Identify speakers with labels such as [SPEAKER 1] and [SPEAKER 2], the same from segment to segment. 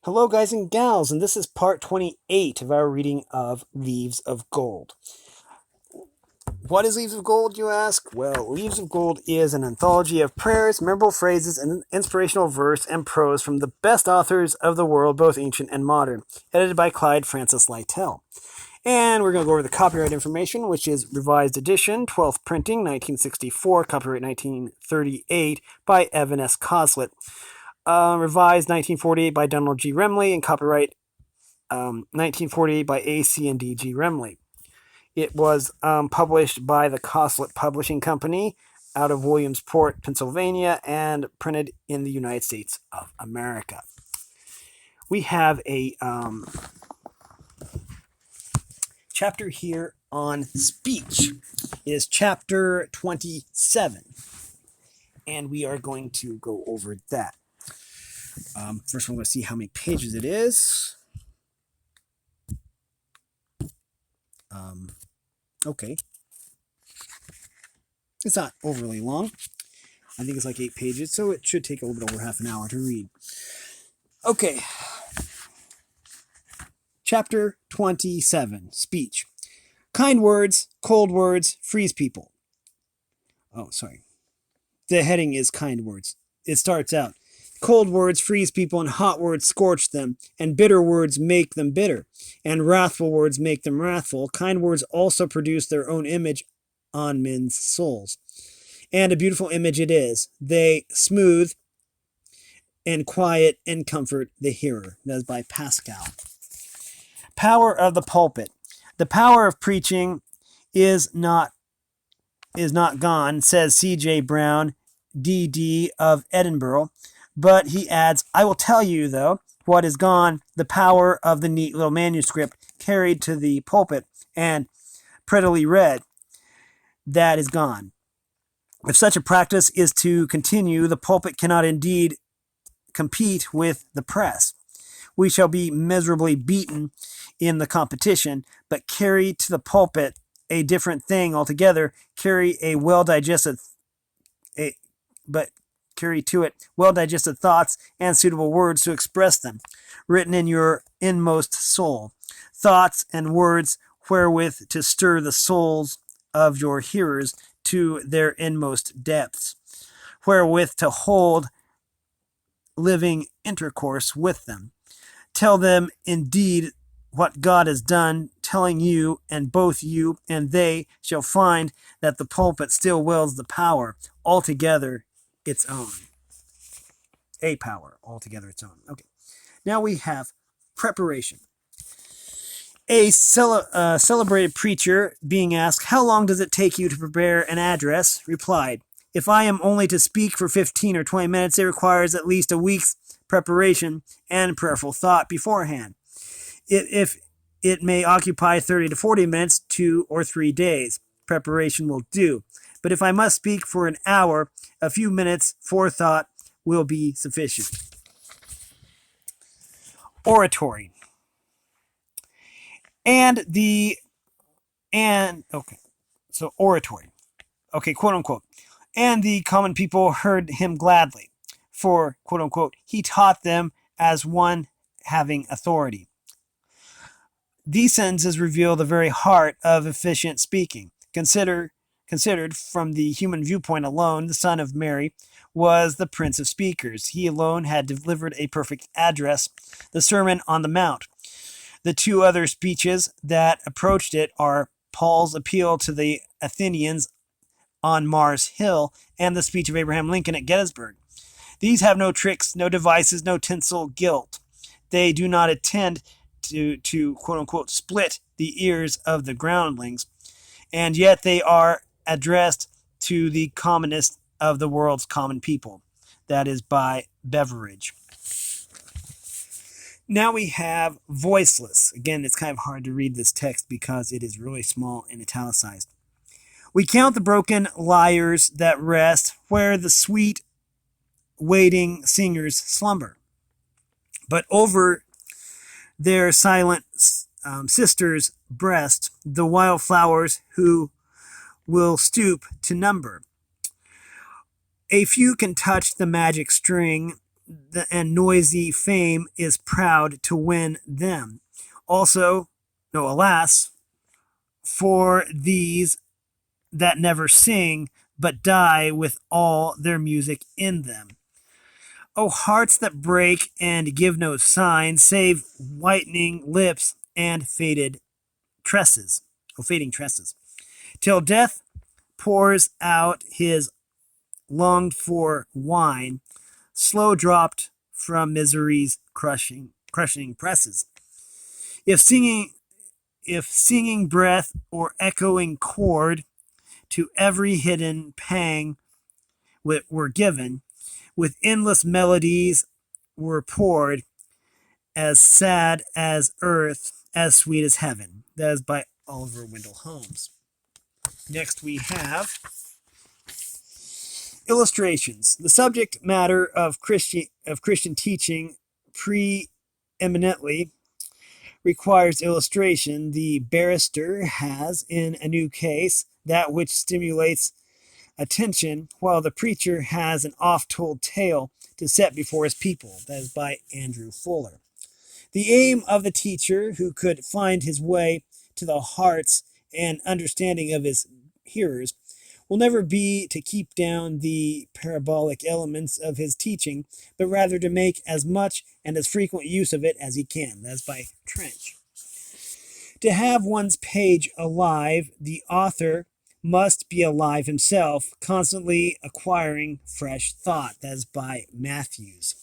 [SPEAKER 1] Hello, guys and gals, and this is part 28 of our reading of Leaves of Gold. What is Leaves of Gold, you ask? Well, Leaves of Gold is an anthology of prayers, memorable phrases, and inspirational verse and prose from the best authors of the world, both ancient and modern, edited by Clyde Francis Lytle. And we're going to go over the copyright information, which is revised edition, 12th printing, 1964, copyright 1938, by Evan S. Coslet. Revised 1948 by Donald G. Remley, and copyright 1948 by A.C. and D.G. Remley. It was published by the Coslet Publishing Company out of Williamsport, Pennsylvania, and printed in the United States of America. We have a chapter here on speech. It is chapter 27, and we are going to go over that. First, we're going to see how many pages it is. Okay. It's not overly long. I think it's like 8 pages, so it should take a little bit over half an hour to read. Okay. Chapter 27, Speech. Kind words, cold words, freeze people. Oh, sorry. The heading is kind words. It starts out, cold words freeze people, and hot words scorch them, and bitter words make them bitter, and wrathful words make them wrathful. Kind words also produce their own image on men's souls. And a beautiful image it is. They smooth and quiet and comfort the hearer. That is by Pascal. Power of the pulpit. The power of preaching is not gone, says C.J. Brown, D.D. of Edinburgh. But he adds, I will tell you, though, what is gone, the power of the neat little manuscript carried to the pulpit and prettily read. That is gone. If such a practice is to continue, the pulpit cannot indeed compete with the press. We shall be miserably beaten in the competition, but carry to the pulpit a different thing altogether. Carry to it well-digested thoughts and suitable words to express them, written in your inmost soul. Thoughts and words wherewith to stir the souls of your hearers to their inmost depths, wherewith to hold living intercourse with them. Tell them indeed what God has done, telling you, and both you and they shall find that the pulpit still wields the power altogether its own. A power altogether its own. Okay. Now we have preparation. A celebrated preacher, being asked, how long does it take you to prepare an address, replied, if I am only to speak for 15 or 20 minutes, it requires at least a week's preparation and prayerful thought beforehand. If it may occupy 30 to 40 minutes, 2 or 3 days, preparation will do. But if I must speak for an hour, a few minutes forethought will be sufficient. Oratory. Oratory. Okay, quote unquote. And the common people heard him gladly, for, quote unquote, he taught them as one having authority. These sentences reveal the very heart of efficient speaking. Considered from the human viewpoint alone, the Son of Mary was the Prince of Speakers. He alone had delivered a perfect address, the Sermon on the Mount. The two other speeches that approached it are Paul's appeal to the Athenians on Mars Hill and the speech of Abraham Lincoln at Gettysburg. These have no tricks, no devices, no tinsel gilt. They do not intend to quote-unquote split the ears of the groundlings, and yet they are addressed to the commonest of the world's common people. That is by Beveridge. Now we have voiceless. Again, it's kind of hard to read this text because it is really small and italicized. We count the broken lyres that rest where the sweet waiting singers slumber. But over their silent sister's breast, the wildflowers who will stoop to number. A few can touch the magic string and noisy fame is proud to win them. Also, no, alas, for these that never sing, but die with all their music in them. O hearts that break and give no sign, save whitening lips and fading tresses, till death pours out his longed for wine, slow dropped from misery's crushing presses. If singing breath or echoing chord to every hidden pang were given, with endless melodies were poured, as sad as earth, as sweet as heaven. That is by Oliver Wendell Holmes. Next we have illustrations. The subject matter of Christian teaching preeminently requires illustration. The barrister has, in a new case, that which stimulates attention, while the preacher has an oft-told tale to set before his people. That is by Andrew Fuller. The aim of the teacher, who could find his way to the hearts and understanding of his hearers, will never be to keep down the parabolic elements of his teaching, but rather to make as much and as frequent use of it as he can. That's by Trench. To have one's page alive, the author must be alive himself, constantly acquiring fresh thought. That's by Matthews.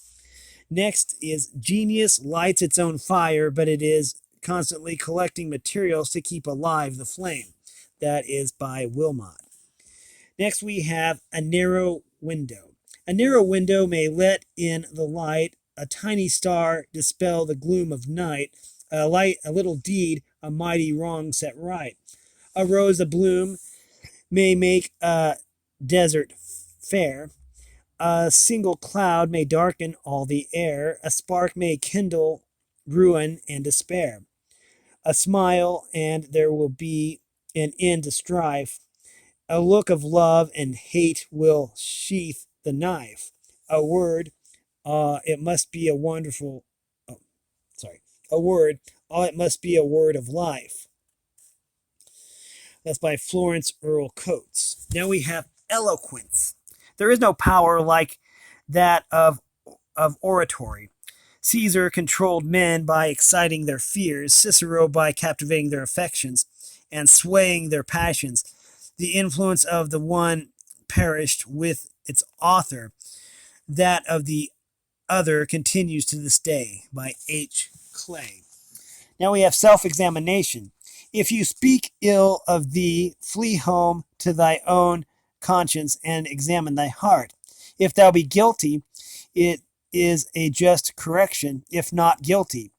[SPEAKER 1] Next is genius lights its own fire, but it is constantly collecting materials to keep alive the flame. That is by Wilmot. Next we have a narrow window. A narrow window may let in the light, a tiny star dispel the gloom of night, a little deed, a mighty wrong set right. A rose abloom may make a desert fair. A single cloud may darken all the air. A spark may kindle ruin and despair. A smile, and there will be an end to strife. A look of love and hate will sheath the knife. A word, it must be a wonderful, a word, it must be a word of life. That's by Florence Earle Coates. Now we have eloquence. There is no power like that of oratory. Caesar controlled men by exciting their fears, Cicero by captivating their affections and swaying their passions. The influence of the one perished with its author. That of the other continues to this day, by H. Clay. Now we have self-examination. If you speak ill of thee, flee home to thy own conscience and examine thy heart. If thou be guilty, it is a just correction. If not guilty,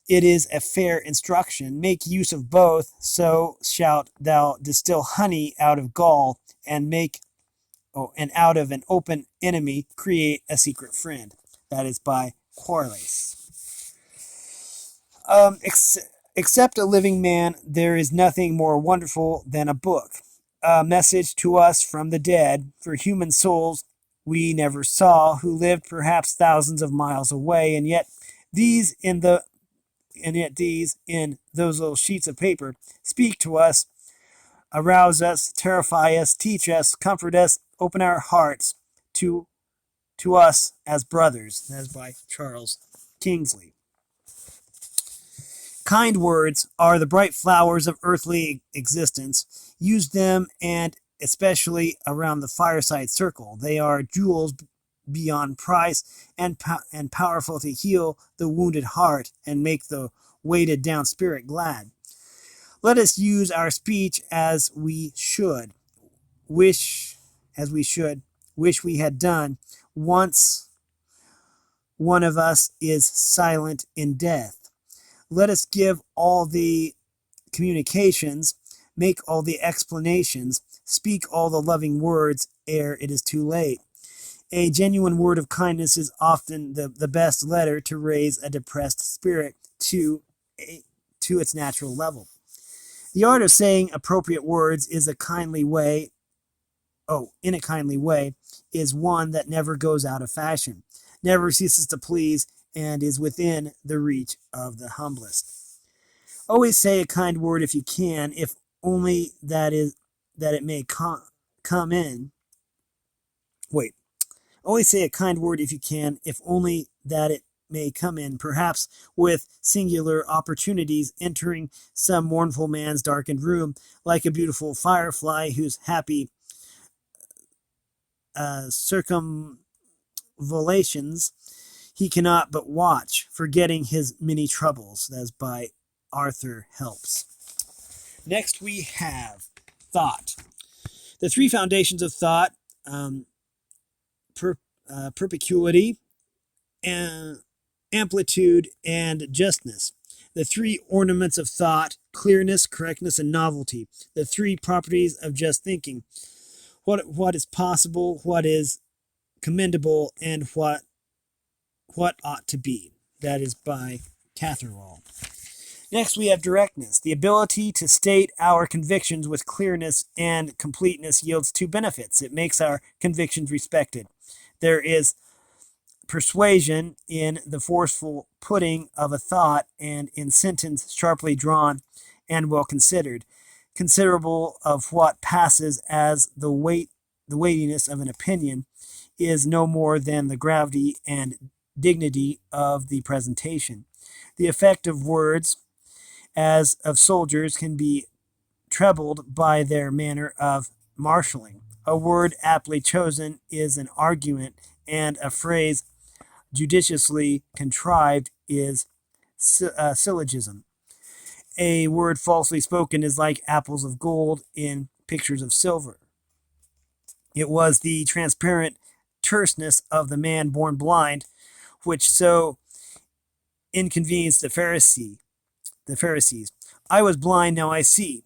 [SPEAKER 1] it is a fair instruction. Make use of both, so shalt thou distill honey out of gall, and and out of an open enemy create a secret friend. That is by Quarles. Except a living man, there is nothing more wonderful than a book. A message to us from the dead, for human souls we never saw, who lived perhaps thousands of miles away, and yet these in those little sheets of paper speak to us, arouse us, terrify us, teach us, comfort us, open our hearts to us as brothers. That is by Charles Kingsley. Kind words are the bright flowers of earthly existence. Use them, and especially around the fireside circle. They are jewels beyond price and powerful to heal the wounded heart and make the weighted down spirit glad. Let us use our speech as we should wish we had done. Once one of us is silent in death. Let us give all the communications, make all the explanations, speak all the loving words ere it is too late. A genuine word of kindness is often the best letter to raise a depressed spirit to its natural level. The art of saying appropriate words in a kindly way, is one that never goes out of fashion. never ceases to please, and is within the reach of the humblest. Always say a kind word if you can, if only that it may come in. Wait. Always say a kind word if you can, if only that it may come in, perhaps with singular opportunities, entering some mournful man's darkened room, like a beautiful firefly whose happy circumvalations he cannot but watch, forgetting his many troubles. That's by Arthur Helps. Next we have thought. The three foundations of thought, perpetuity, and amplitude, and justness. The three ornaments of thought: clearness, correctness, and novelty. The three properties of just thinking: what is possible, what is commendable, and what ought to be. That is by Catherall. Next, we have directness. The ability to state our convictions with clearness and completeness yields two benefits. It makes our convictions respected. There is persuasion in the forceful putting of a thought, and in sentence sharply drawn and well considered, considerable of what passes as the weightiness of an opinion is no more than the gravity and dignity of the presentation. The effect of words, as of soldiers, can be trebled by their manner of marshalling. A word aptly chosen is an argument, and a phrase judiciously contrived is a syllogism. A word falsely spoken is like apples of gold in pictures of silver. It was the transparent terseness of the man born blind which so inconvenienced the Pharisees. I was blind, now I see.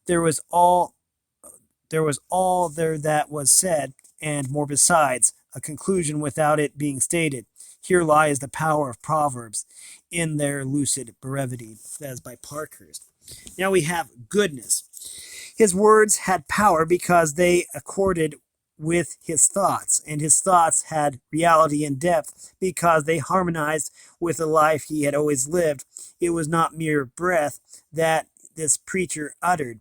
[SPEAKER 1] There was all there that was said, and more besides, a conclusion without it being stated. Here lies the power of Proverbs in their lucid brevity. That is by Parkhurst. Now we have goodness. His words had power because they accorded with his thoughts, and his thoughts had reality and depth because they harmonized with the life he had always lived. It was not mere breath that this preacher uttered.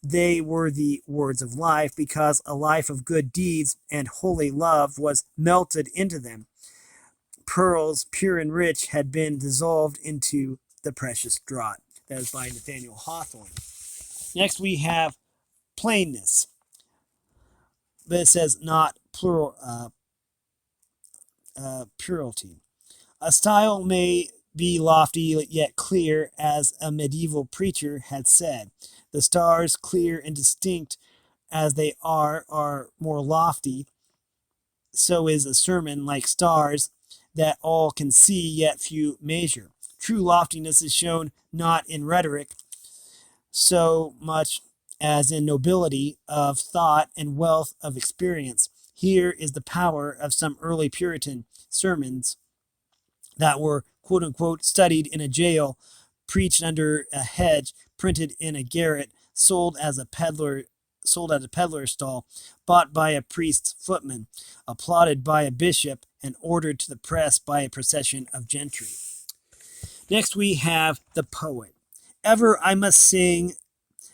[SPEAKER 1] They were the words of life because a life of good deeds and holy love was melted into them. Pearls, pure and rich, had been dissolved into the precious draught. That is by Nathaniel Hawthorne. Next we have plainness. But it says not purity. A style may be lofty yet clear, as a medieval preacher had said. The stars, clear and distinct as they are more lofty. So is a sermon like stars that all can see yet few measure. True loftiness is shown not in rhetoric so much as in nobility of thought and wealth of experience. Here is the power of some early Puritan sermons that were quote unquote studied in a jail, preached under a hedge, printed in a garret, sold at a peddler's stall, bought by a priest's footman, applauded by a bishop, and ordered to the press by a procession of gentry. Next we have the poet. Ever I must sing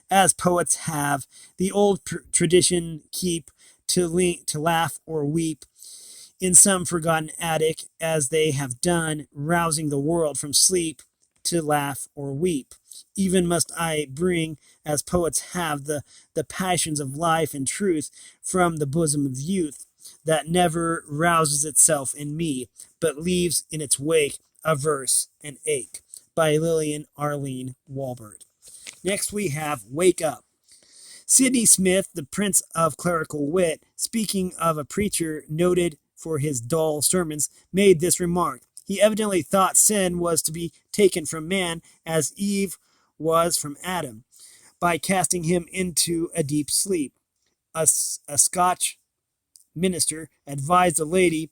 [SPEAKER 1] as poets have, the old tradition keep, to laugh or weep in some forgotten attic, as they have done, rousing the world from sleep to laugh or weep. Even must I bring, as poets have, the passions of life and truth from the bosom of youth, that never rouses itself in me, but leaves in its wake a verse and ache. By Lillian Arlene Walbert. Next we have Wake Up. Sidney Smith, the prince of clerical wit, speaking of a preacher noted for his dull sermons, made this remark. He evidently thought sin was to be taken from man as Eve was from Adam, by casting him into a deep sleep. A Scotch minister advised a lady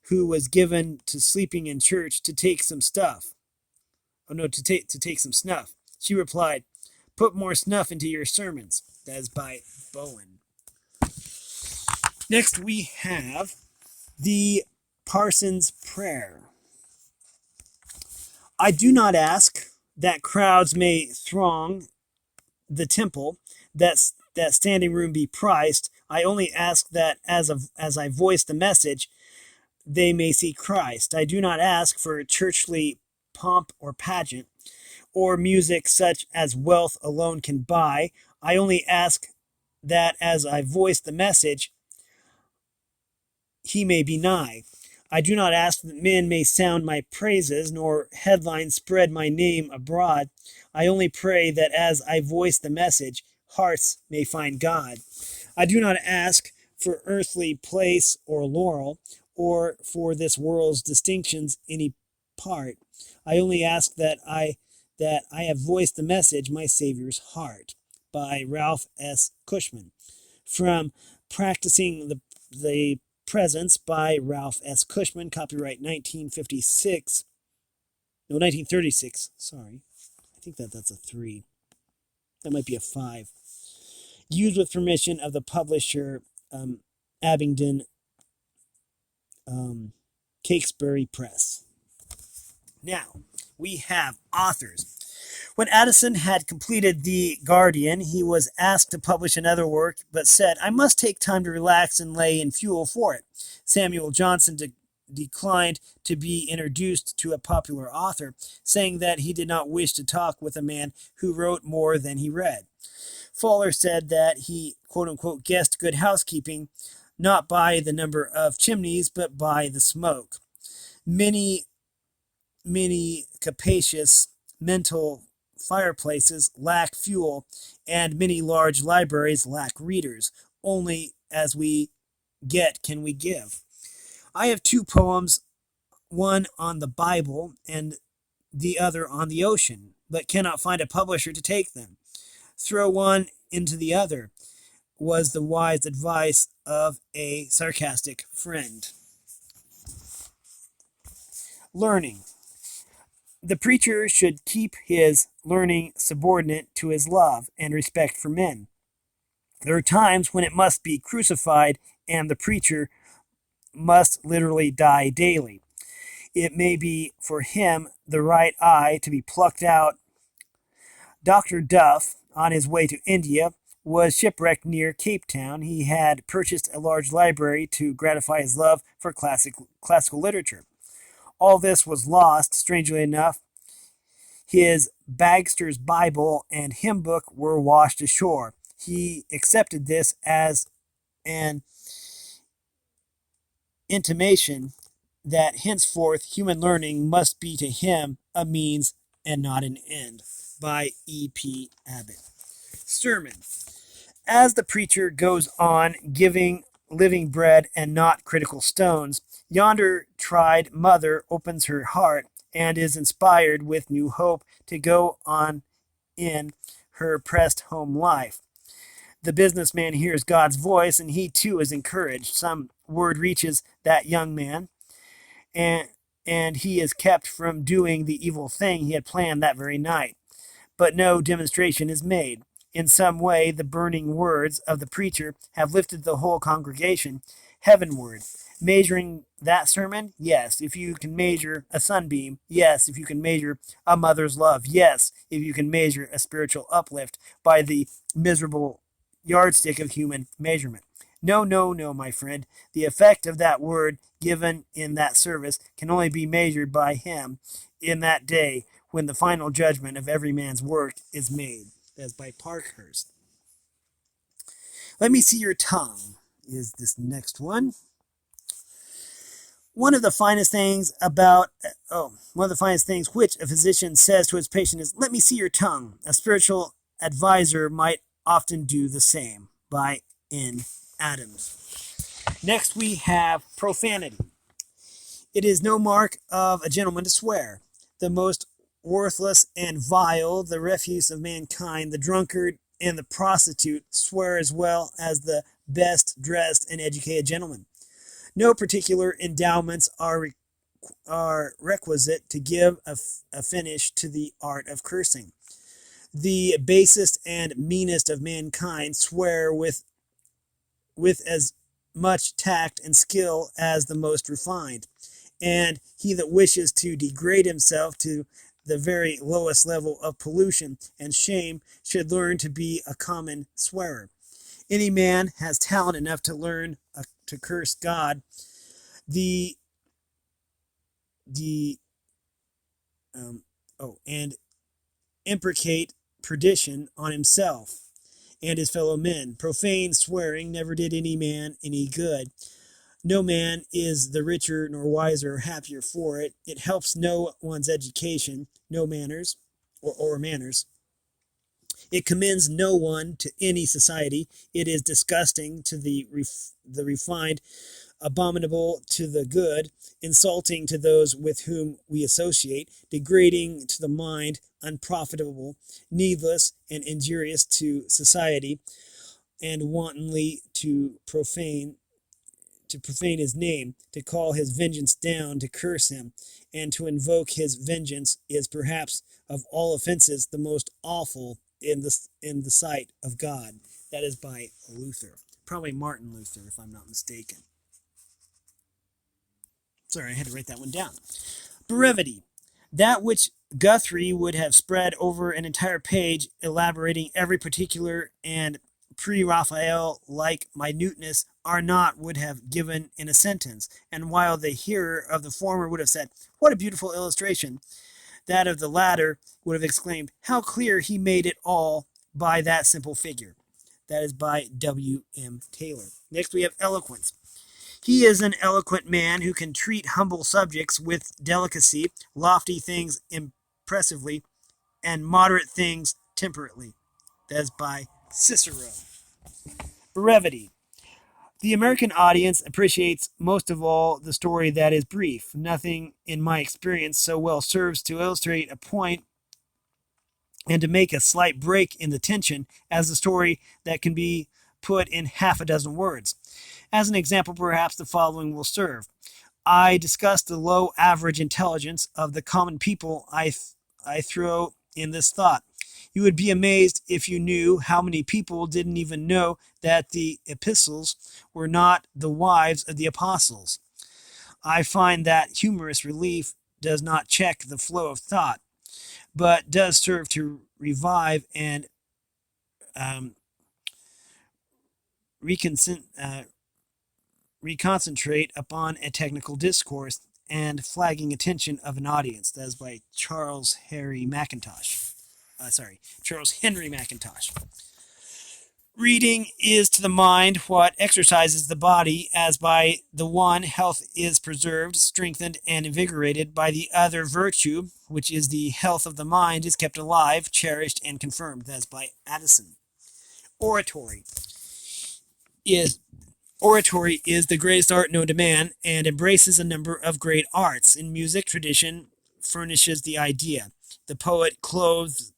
[SPEAKER 1] who was given to sleeping in church to take some stuff. To take some snuff. She replied, "Put more snuff into your sermons." That is by Bowen. Next we have the Parsons Prayer. I do not ask that crowds may throng the temple, that standing room be priced. I only ask that as I voice the message, they may see Christ. I do not ask for churchly pomp or pageant, or music such as wealth alone can buy. I only ask that as I voice the message, he may be nigh. I do not ask that men may sound my praises, nor headlines spread my name abroad. I only pray that as I voice the message, hearts may find God. I do not ask for earthly place or laurel, or for this world's distinctions any part. I only ask that I have voiced the message, my Savior's heart, by Ralph S. Cushman. From Practicing the Presence by Ralph S. Cushman, copyright 1956. No, 1936. Sorry. I think that's a 3. That might be a 5. Used with permission of the publisher, Abingdon Cakesbury Press. Now, we have authors. When Addison had completed The Guardian, he was asked to publish another work, but said, I must take time to relax and lay in fuel for it. Samuel Johnson declined to be introduced to a popular author, saying that he did not wish to talk with a man who wrote more than he read. Fuller said that he, quote-unquote, guessed good housekeeping, not by the number of chimneys, but by the smoke. Many capacious mental fireplaces lack fuel, and many large libraries lack readers. Only as we get can we give. I have 2 poems, one on the Bible and the other on the ocean, but cannot find a publisher to take them. Throw one into the other, was the wise advice of a sarcastic friend. Learning. The preacher should keep his learning subordinate to his love and respect for men. There are times when it must be crucified, and the preacher must literally die daily. It may be for him the right eye to be plucked out. Dr. Duff, on his way to India, was shipwrecked near Cape Town. He had purchased a large library to gratify his love for classical literature. All this was lost, strangely enough. His Bagster's Bible and hymn book were washed ashore. He accepted this as an intimation that henceforth human learning must be to him a means and not an end. By E.P. Abbott. Sermon. As the preacher goes on giving living bread and not critical stones, yonder tried mother opens her heart and is inspired with new hope to go on in her pressed home life. The businessman hears God's voice, and he too is encouraged. Some word reaches that young man, and he is kept from doing the evil thing he had planned that very night. But no demonstration is made. In some way, the burning words of the preacher have lifted the whole congregation heavenward. Measuring that sermon? Yes, if you can measure a sunbeam. Yes, if you can measure a mother's love. Yes, if you can measure a spiritual uplift by the miserable yardstick of human measurement. No, my friend. The effect of that word given in that service can only be measured by him in that day when the final judgment of every man's work is made. That's by Parkhurst. Let me see your tongue is this next one. One of the finest things which a physician says to his patient is, let me see your tongue. A spiritual advisor might often do the same. By N. Adams. Next we have profanity. It is no mark of a gentleman to swear. The most worthless and vile, the refuse of mankind, the drunkard and the prostitute swear as well as the best dressed and educated gentleman. No particular endowments are requisite to give a finish to the art of cursing. The basest and meanest of mankind swear with as much tact and skill as the most refined. And he that wishes to degrade himself to the very lowest level of pollution and shame should learn to be a common swearer. Any man has talent enough to learn to curse God, the and imprecate perdition on himself and his fellow men. Profane swearing never did any man any good. No man is the richer nor wiser or happier for it. It helps no one's education, no manners, or manners. It commends no one to any society. It is disgusting to the refined, abominable to the good, insulting to those with whom we associate, degrading to the mind, unprofitable, needless, and injurious to society, and wantonly to profane his name, to call his vengeance down, to curse him, and to invoke his vengeance is perhaps of all offenses the most awful in the sight of God. That is by Luther. Probably Martin Luther, if I'm not mistaken. Sorry, I had to write that one down. Brevity. That which Guthrie would have spread over an entire page, elaborating every particular and pre-Raphael-like minuteness, Arnott would have given in a sentence, and while the hearer of the former would have said, "What a beautiful illustration," that of the latter would have exclaimed, "How clear he made it all by that simple figure." That is by W.M. Taylor. Next we have eloquence. He is an eloquent man who can treat humble subjects with delicacy, lofty things impressively, and moderate things temperately. That is by Cicero. Brevity. The American audience appreciates most of all the story that is brief. Nothing, in my experience, so well serves to illustrate a point and to make a slight break in the tension as a story that can be put in half a dozen words. As an example, perhaps the following will serve. I discussed the low average intelligence of the common people I throw in this thought. You would be amazed if you knew how many people didn't even know that the epistles were not the wives of the apostles. I find that humorous relief does not check the flow of thought, but does serve to revive and reconcentrate upon a technical discourse and flagging attention of an audience. That is by Charles Henry Mackintosh. Reading is to the mind what exercises the body, as by the one health is preserved, strengthened, and invigorated, by the other virtue, which is the health of the mind, is kept alive, cherished, and confirmed. That is by Addison. Oratory is the greatest art known to man and embraces a number of great arts. In music, tradition furnishes the idea. The poet clothes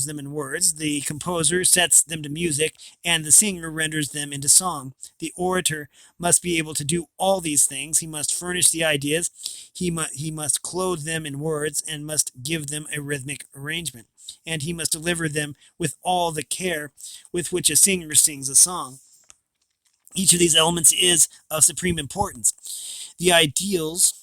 [SPEAKER 1] them in words, the composer sets them to music, and the singer renders them into song. The orator must be able to do all these things. He must furnish the ideas, he must clothe them in words, and must give them a rhythmic arrangement. And he must deliver them with all the care with which a singer sings a song. Each of these elements is of supreme importance. The ideas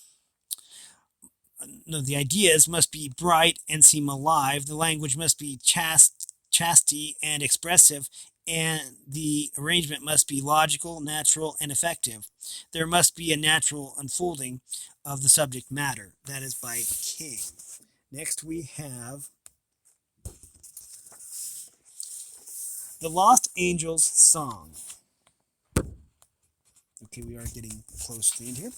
[SPEAKER 1] must be bright and seem alive. The language must be chastity and expressive, and the arrangement must be logical, natural, and effective. There must be a natural unfolding of the subject matter. That is by King. Next we have The Lost Angels Song. Okay, we are getting close to the end here.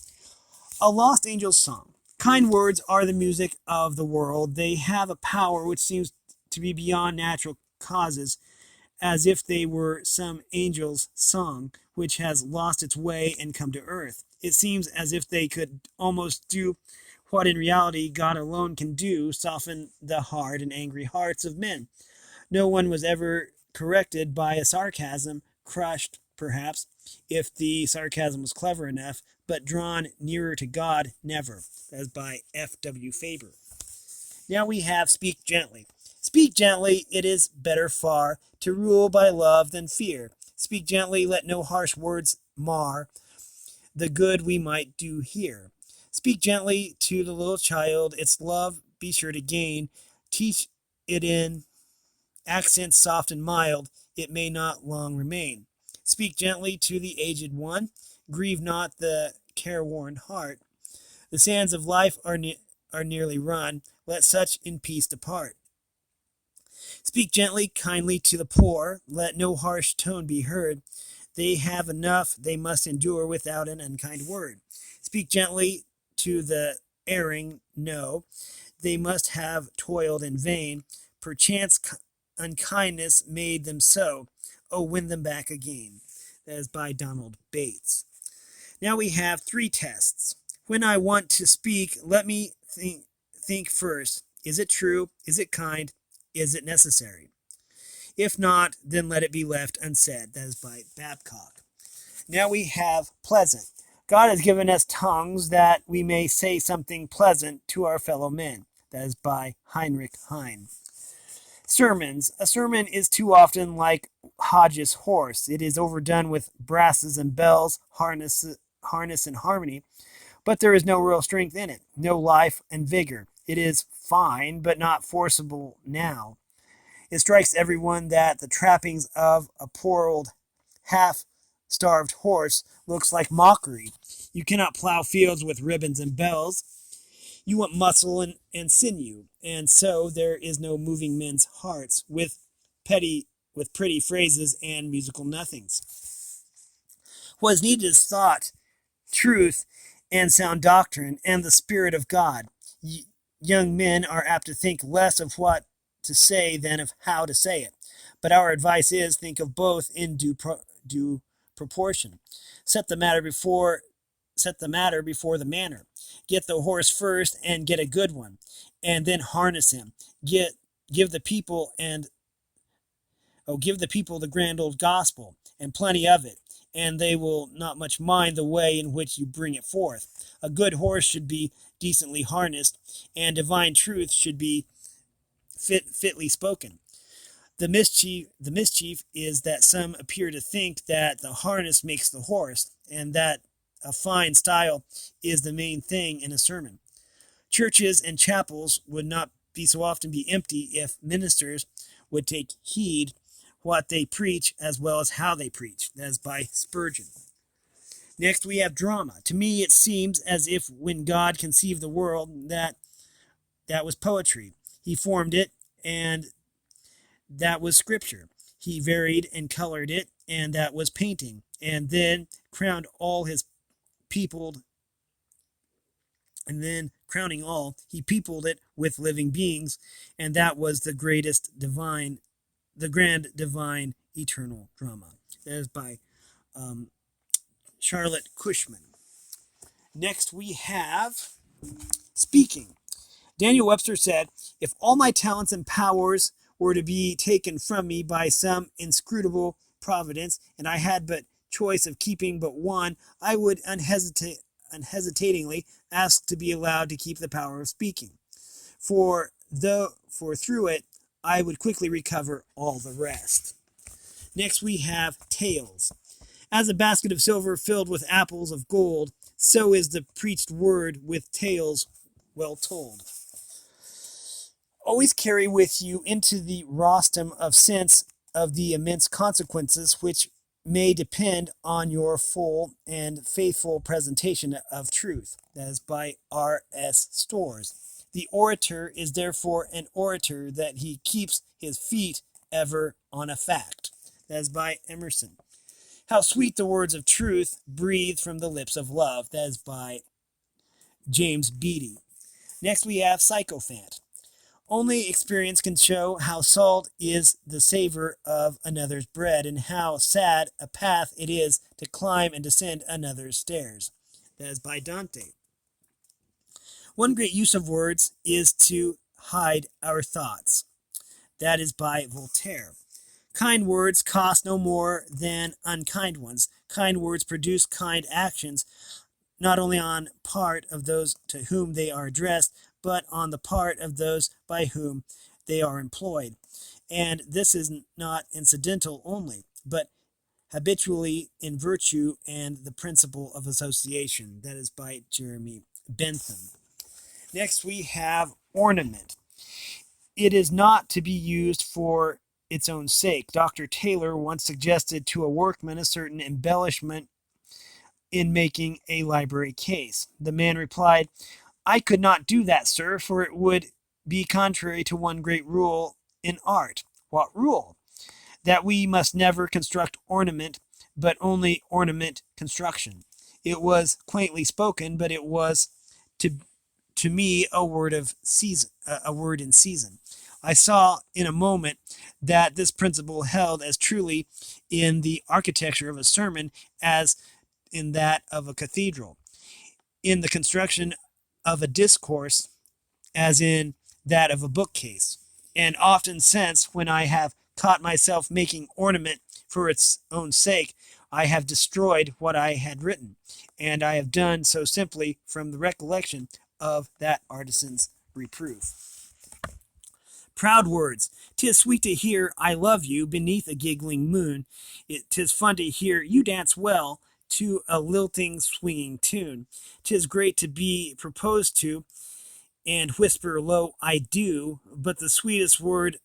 [SPEAKER 1] A Lost Angels Song. Kind words are the music of the world. They have a power which seems to be beyond natural causes, as if they were some angel's song which has lost its way and come to earth. It seems as if they could almost do what in reality God alone can do, soften the hard and angry hearts of men. No one was ever corrected by a sarcasm, crushed, perhaps, if the sarcasm was clever enough, but drawn nearer to God, never. That is by F.W. Faber. Now we have Speak Gently. Speak gently, it is better far to rule by love than fear. Speak gently, let no harsh words mar the good we might do here. Speak gently to the little child, its love be sure to gain. Teach it in accents soft and mild, it may not long remain. Speak gently to the aged one, grieve not the careworn heart. The sands of life are nearly run, let such in peace depart. Speak gently, kindly to the poor, let no harsh tone be heard. They have enough, they must endure without an unkind word. Speak gently to the erring, no, they must have toiled in vain. Perchance unkindness made them so. Oh, win them back again. That is by Donald Bates. Now we have 3 tests. When I want to speak, let me think first. Is it true? Is it kind? Is it necessary? If not, then let it be left unsaid. That is by Babcock. Now we have pleasant. God has given us tongues that we may say something pleasant to our fellow men. That is by Heinrich Heine. Sermons. A sermon is too often like Hodge's horse. It is overdone with brasses and bells, harness and harmony, but there is no real strength in it, no life and vigor. It is fine, but not forcible now. It strikes everyone that the trappings of a poor old half-starved horse looks like mockery. You cannot plow fields with ribbons and bells. You want muscle and sinew, and so there is no moving men's hearts with pretty phrases and musical nothings. What is needed is thought, truth, and sound doctrine, and the Spirit of God. Young men are apt to think less of what to say than of how to say it. But our advice is think of both in due proportion. Set the matter before the manner. Get the horse first and get a good one, and then harness him. Give the people the grand old gospel, and plenty of it, and they will not much mind the way in which you bring it forth. A good horse should be decently harnessed, and divine truth should be fitly spoken. The mischief is that some appear to think that the harness makes the horse, and that a fine style is the main thing in a sermon. Churches and chapels would not be so often be empty if ministers would take heed what they preach as well as how they preach. That is by Spurgeon. Next we have drama. To me it seems as if when God conceived the world that was poetry. He formed it, and that was scripture. He varied and colored it, and that was painting. And then crowning all, he peopled it with living beings, and that was the grand divine eternal drama. That is by Charlotte Cushman. Next we have speaking. Daniel Webster said, "If all my talents and powers were to be taken from me by some inscrutable providence, and I had but choice of keeping but one, I would unhesitatingly ask to be allowed to keep the power of speaking. For through it I would quickly recover all the rest." Next we have tales. As a basket of silver filled with apples of gold, so is the preached word with tales well told. Always carry with you into the rostrum of sense of the immense consequences which may depend on your full and faithful presentation of truth. That is by R.S. Stores. The orator is therefore an orator that he keeps his feet ever on a fact. That is by Emerson. How sweet the words of truth breathe from the lips of love. That is by James Beattie. Next we have sycophant. Only experience can show how salt is the savor of another's bread, and how sad a path it is to climb and descend another's stairs. That is by Dante. One great use of words is to hide our thoughts. That is by Voltaire. Kind words cost no more than unkind ones. Kind words produce kind actions, not only on part of those to whom they are addressed, but on the part of those by whom they are employed. And this is not incidental only, but habitually in virtue and the principle of association. That is by Jeremy Bentham. Next we have ornament. It is not to be used for its own sake. Dr. Taylor once suggested to a workman a certain embellishment in making a library case. The man replied, "I could not do that, sir, for it would be contrary to one great rule in art." "What rule?" "That we must never construct ornament, but only ornament construction." It was quaintly spoken, but it was to me a word of season, a word in season. I saw in a moment that this principle held as truly in the architecture of a sermon as in that of a cathedral, in the construction of a discourse as in that of a bookcase. And often since, when I have caught myself making ornament for its own sake, I have destroyed what I had written, and I have done so simply from the recollection of that artisan's reproof. Proud words. 'Tis sweet to hear "I love you" beneath a giggling moon. 'Tis fun to hear you dance well to a lilting, swinging tune. 'Tis great to be proposed to and whisper low "I do," but the sweetest word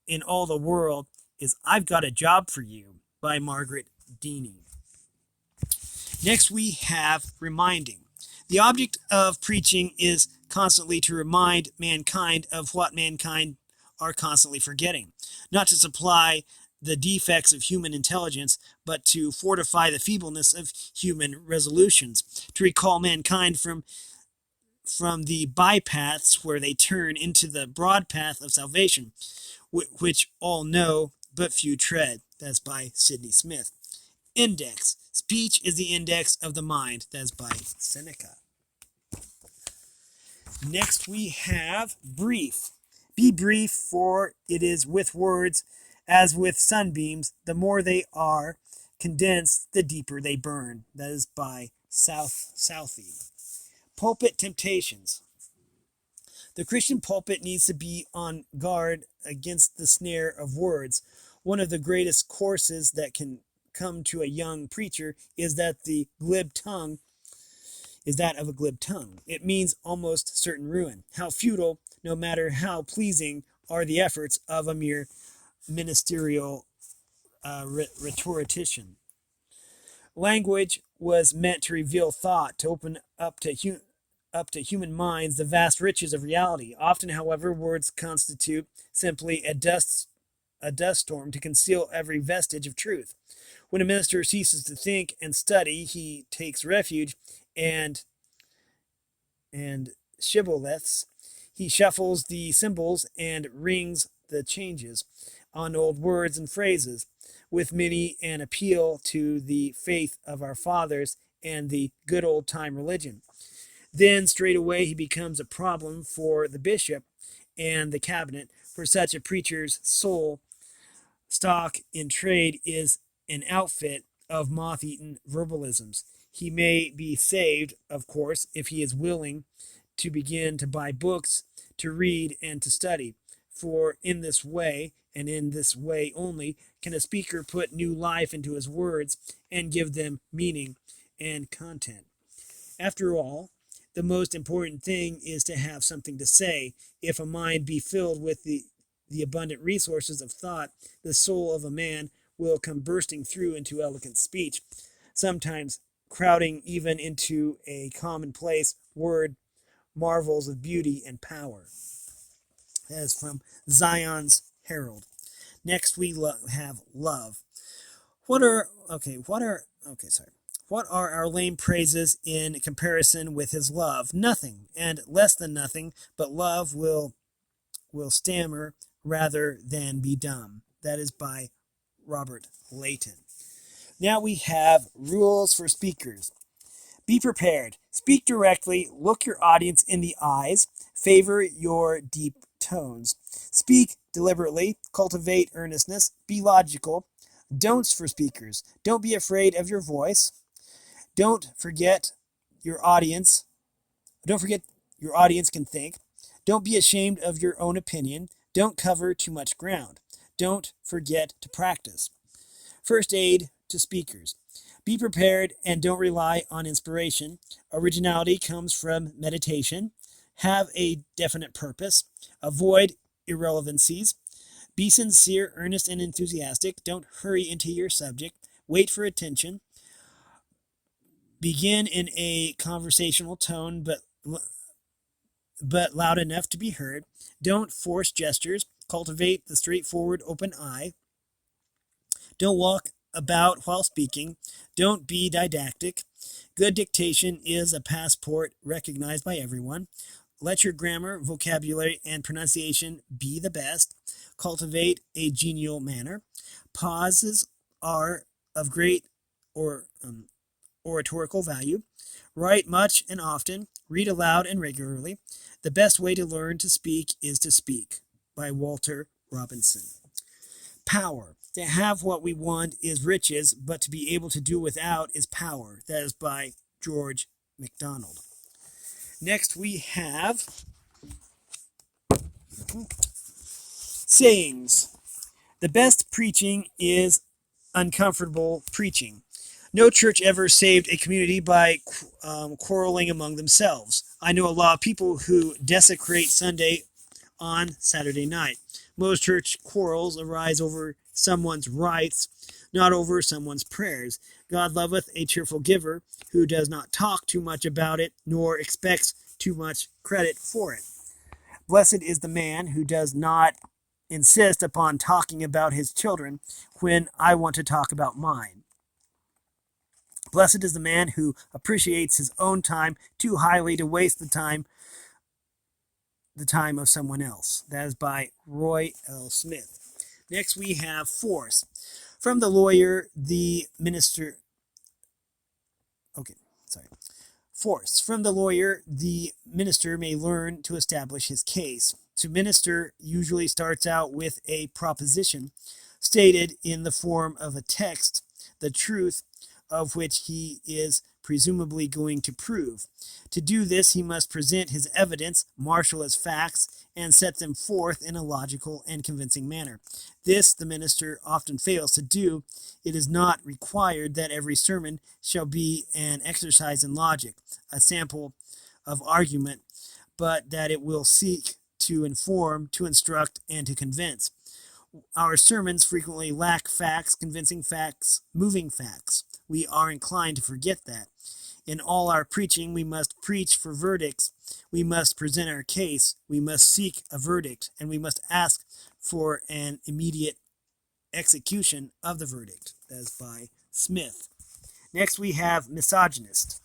[SPEAKER 1] in all the world is "I've got a job for you" by Margaret Deany. Next we have reminding. The object of preaching is constantly to remind mankind of what mankind are constantly forgetting, not to supply the defects of human intelligence, but to fortify the feebleness of human resolutions, to recall mankind from the bypaths where they turn into the broad path of salvation, which all know but few tread. That's by Sidney Smith. Index. Speech is the index of the mind. That's by Seneca. Next we have brief. Be brief, for it is with words as with sunbeams. The more they are condensed, the deeper they burn. That is by Southey. Pulpit temptations. The Christian pulpit needs to be on guard against the snare of words. One of the greatest courses that can come to a young preacher is that of a glib tongue. It means almost certain ruin. How futile, no matter how pleasing, are the efforts of a mere ministerial rhetorician. Language was meant to reveal thought, to open up to human minds the vast riches of reality. Often, however, words constitute simply a dust storm to conceal every vestige of truth. When a minister ceases to think and study, he takes refuge and shibboleths. He shuffles the symbols and rings the changes on old words and phrases, with many an appeal to the faith of our fathers and the good old time religion. Then straightway he becomes a problem for the bishop and the cabinet, for such a preacher's sole stock in trade is an outfit of moth-eaten verbalisms. He may be saved, of course, if he is willing to begin to buy books, to read, and to study. For in this way, and in this way only, can a speaker put new life into his words and give them meaning and content. After all, the most important thing is to have something to say. If a mind be filled with the abundant resources of thought, the soul of a man will come bursting through into eloquent speech, sometimes crowding even into a commonplace word marvels of beauty and power. That is from Zion's Herald. Next we have love. What are our lame praises in comparison with his love? Nothing, and less than nothing, but love will stammer rather than be dumb. That is by Robert Layton. Now we have rules for speakers. Be prepared. Speak directly. Look your audience in the eyes. Favor your deep tones. Speak deliberately. Cultivate earnestness. Be logical. Don'ts for speakers. Don't be afraid of your voice. Don't forget your audience. Don't forget your audience can think. Don't be ashamed of your own opinion. Don't cover too much ground. Don't forget to practice. First aid to speakers. Be prepared and don't rely on inspiration. Originality comes from meditation. Have a definite purpose. Avoid irrelevancies. Be sincere, earnest, and enthusiastic. Don't hurry into your subject. Wait for attention. Begin in a conversational tone, but loud enough to be heard. Don't force gestures. Cultivate the straightforward, open eye. Don't walk about while speaking. Don't be didactic. Good dictation is a passport recognized by everyone. Let your grammar, vocabulary, and pronunciation be the best. Cultivate a genial manner. Pauses are of great oratorical value. Write much and often. Read aloud and regularly. The best way to learn to speak is to speak. By Walter Robinson. Power. To have what we want is riches, but to be able to do without is power. That is by George MacDonald. Next we have sayings. The best preaching is uncomfortable preaching. No church ever saved a community by quarreling among themselves. I know a lot of people who desecrate Sunday on Saturday night. Most church quarrels arise over someone's rights, not over someone's prayers. God loveth a cheerful giver who does not talk too much about it, nor expects too much credit for it. Blessed is the man who does not insist upon talking about his children when I want to talk about mine. Blessed is the man who appreciates his own time too highly to waste the time of someone else. That is by Roy L. Smith. Next we have force. From the lawyer, the minister... Force. From the lawyer, the minister may learn to establish his case. To minister usually starts out with a proposition stated in the form of a text, the truth of which he is presumably going to prove. To do this, he must present his evidence, marshal his facts, and set them forth in a logical and convincing manner. This the minister often fails to do. It is not required that every sermon shall be an exercise in logic, a sample of argument, but that it will seek to inform, to instruct, and to convince. Our sermons frequently lack facts, convincing facts, moving facts. We are inclined to forget that. In all our preaching, we must preach for verdicts. We must present our case. We must seek a verdict, and we must ask for an immediate execution of the verdict. That is by Smith. Next, we have misogynist.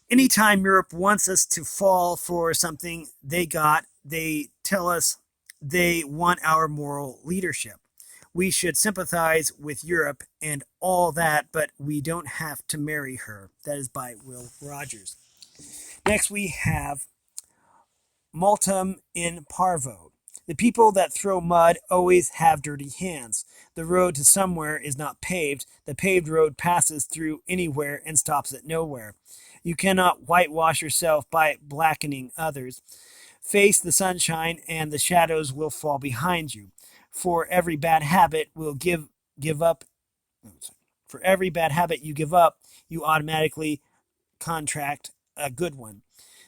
[SPEAKER 1] Anytime Europe wants us to fall for something they tell us they want our moral leadership. We should sympathize with Europe and all that, but we don't have to marry her. That is by Will Rogers. Next we have multum in parvo. The people that throw mud always have dirty hands. The road to somewhere is not paved. The paved road passes through anywhere and stops at nowhere. You cannot whitewash yourself by blackening others. Face the sunshine and the shadows will fall behind you. For every bad habit you give up, you automatically contract a good one.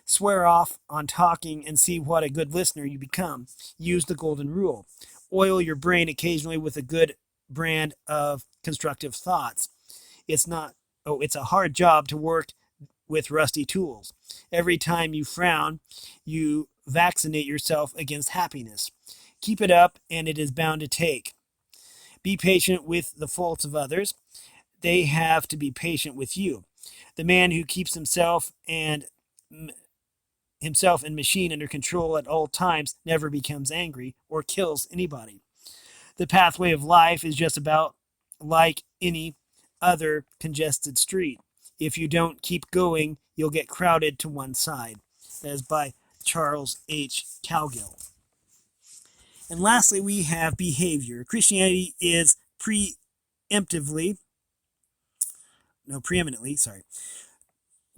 [SPEAKER 1] Swear off on talking and see what a good listener you become. Use the golden rule. Oil your brain occasionally with a good brand of constructive thoughts. It's a hard job to work with rusty tools. Every time you frown, you vaccinate yourself against happiness. Keep it up, and it is bound to take. Be patient with the faults of others. They have to be patient with you. The man who keeps himself and machine under control at all times never becomes angry or kills anybody. The pathway of life is just about like any other congested street. If you don't keep going, you'll get crowded to one side. That is by Charles H. Cowgill. And lastly, we have behavior. Christianity is preeminently.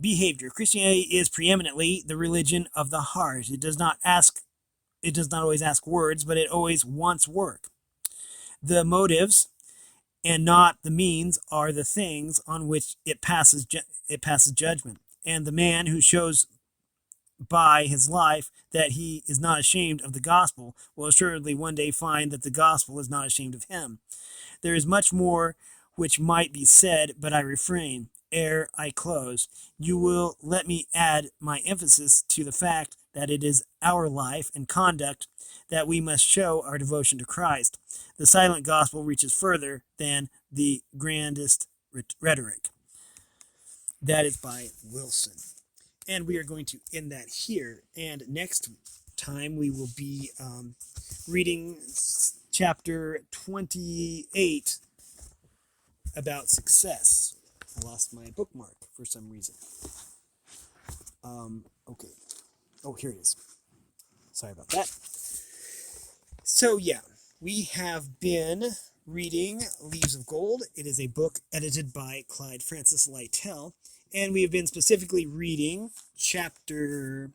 [SPEAKER 1] Behavior. Christianity is preeminently the religion of the heart. It does not always ask words, but it always wants work. The motives and not the means are the things on which it passes judgment. And the man who shows by his life that he is not ashamed of the gospel will assuredly one day find that the gospel is not ashamed of him. There is much more which might be said, but I refrain. Ere I close, you will let me add my emphasis to the fact that it is our life and conduct that we must show our devotion to Christ. The silent gospel reaches further than the grandest rhetoric. That is by Wilson. And we are going to end that here. And next time we will be reading chapter 28 about success. I lost my bookmark for some reason. Okay. Oh, here it is. Sorry about that. So, yeah, we have been reading Leaves of Gold. It is a book edited by Clyde Francis Lytle. And we have been specifically reading chapter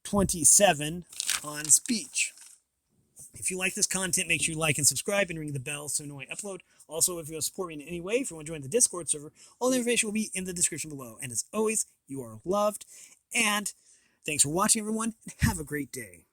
[SPEAKER 1] 27 on speech. If you like this content, make sure you like and subscribe and ring the bell so you know I upload. Also, if you want to support me in any way, if you want to join the Discord server, all the information will be in the description below. And as always, you are loved. And thanks for watching, everyone, and have a great day.